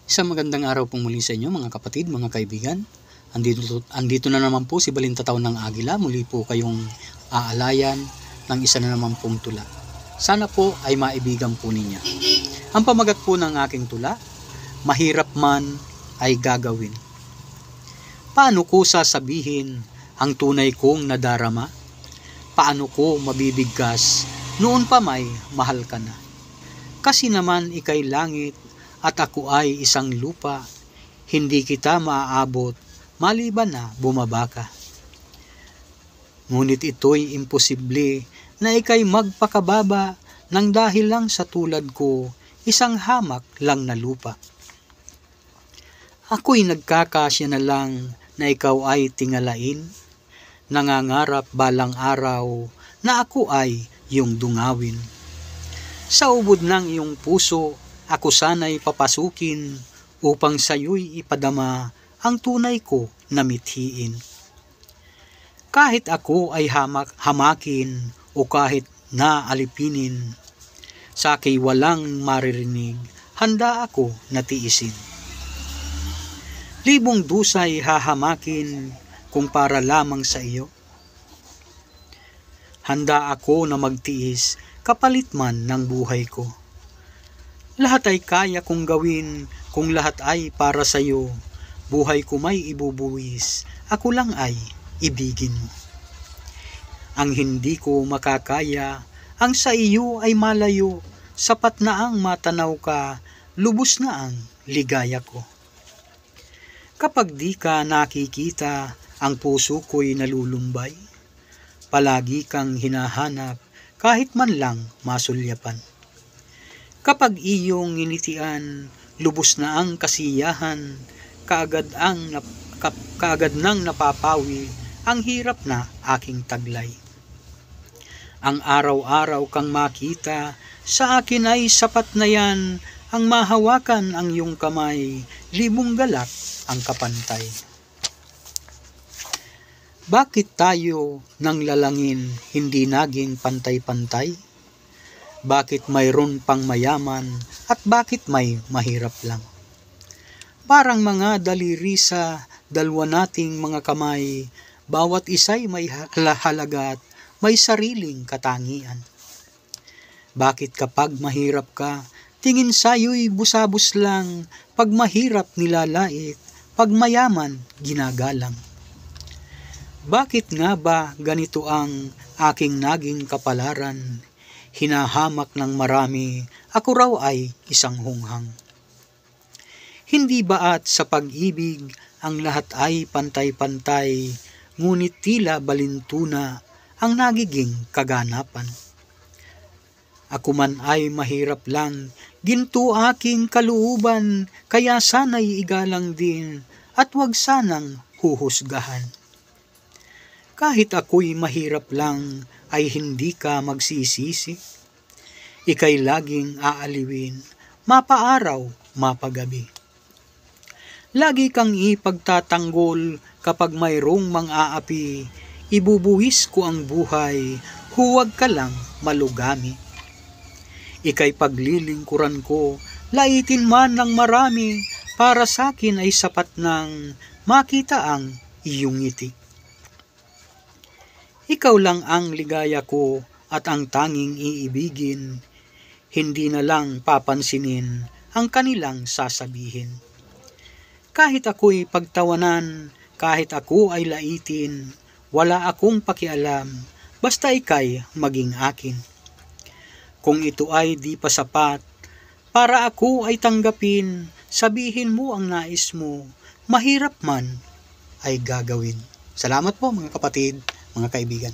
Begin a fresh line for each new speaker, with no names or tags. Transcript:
Isang magandang araw pong muli sa inyo mga kapatid, mga kaibigan. Andito na naman po si Balintataw ng Agila. Muli po kayong aalayan ng isa na naman pong tula. Sana po ay maibigan po ninyo. Ang pamagat po ng aking tula, mahirap man ay gagawin. Paano ko sasabihin ang tunay kong nadarama? Paano ko mabibigkas noon pa may mahal ka na? Kasi naman ikay langit at ako ay isang lupa, hindi kita maaabot maliban na bumaba ka. Ngunit ito'y imposible na ikay magpakababa nang dahil lang sa tulad ko, isang hamak lang na lupa. Ako'y nagkakasya na lang na ikaw ay tingalain, nangangarap balang araw na ako ay iyong dungawin. Sa ubod ng iyong puso, ako sana'y papasukin upang sa'yo'y ipadama ang tunay ko na mithiin. Kahit ako ay hamakin o kahit naalipinin, sa akin walang maririnig, handa ako na tiisin. Libong dusay hahamakin kung para lamang sa iyo. Handa ako na magtiis kapalit man ng buhay ko. Lahat ay kaya kong gawin kung lahat ay para sa iyo. Buhay ko may ibubuwis, ako lang ay ibigin mo. Ang hindi ko makakaya, ang sa iyo ay malayo, sapat na ang matanaw ka, lubos na ang ligaya ko. Kapag di ka nakikita, ang puso ko'y nalulumbay. Palagi kang hinahanap, kahit man lang masulyapan. Kapag iyong nginitian, lubos na ang kasiyahan, kaagad nang napapawi ang hirap na aking taglay. Ang araw-araw kang makita, sa akin ay sapat na yan, ang mahawakan ang iyong kamay, libong galak ang kapantay. Bakit tayo nang lalangin hindi naging pantay-pantay? Bakit mayroon pang mayaman at bakit may mahirap lang? Parang mga daliri sa dalawa nating mga kamay, bawat isa'y may halaga at may sariling katangian. Bakit kapag mahirap ka, tingin sa'yo'y busabos lang, pag mahirap nilalait, pag mayaman ginagalang? Bakit nga ba ganito ang aking naging kapalaran? Hinahamak ng marami, ako raw ay isang hunghang. Hindi baat sa pag-ibig, ang lahat ay pantay-pantay, ngunit tila balintuna ang nagiging kaganapan. Ako man ay mahirap lang, ginto aking kalooban, kaya sana'y igalang din, at wag sanang huhusgahan. Kahit ako'y mahirap lang, ay hindi ka magsisisi. Ika'y laging aaliwin, mapaaraw, mapagabi. Lagi kang ipagtatanggol kapag mayroong mang-aapi, ibubuwis ko ang buhay, huwag ka lang malugami. Ika'y paglilingkuran ko, laitin man ng marami, para sa'kin ay sapat nang makita ang iyong ngiti. Ikaw lang ang ligaya ko at ang tanging iibigin, hindi na lang papansinin ang kanilang sasabihin. Kahit ako'y pagtawanan, kahit ako ay laitin, wala akong pakialam, basta ika'y maging akin. Kung ito ay di pa sapat, para ako ay tanggapin, sabihin mo ang nais mo, mahirap man ay gagawin. Salamat po mga kapatid, mga kaibigan.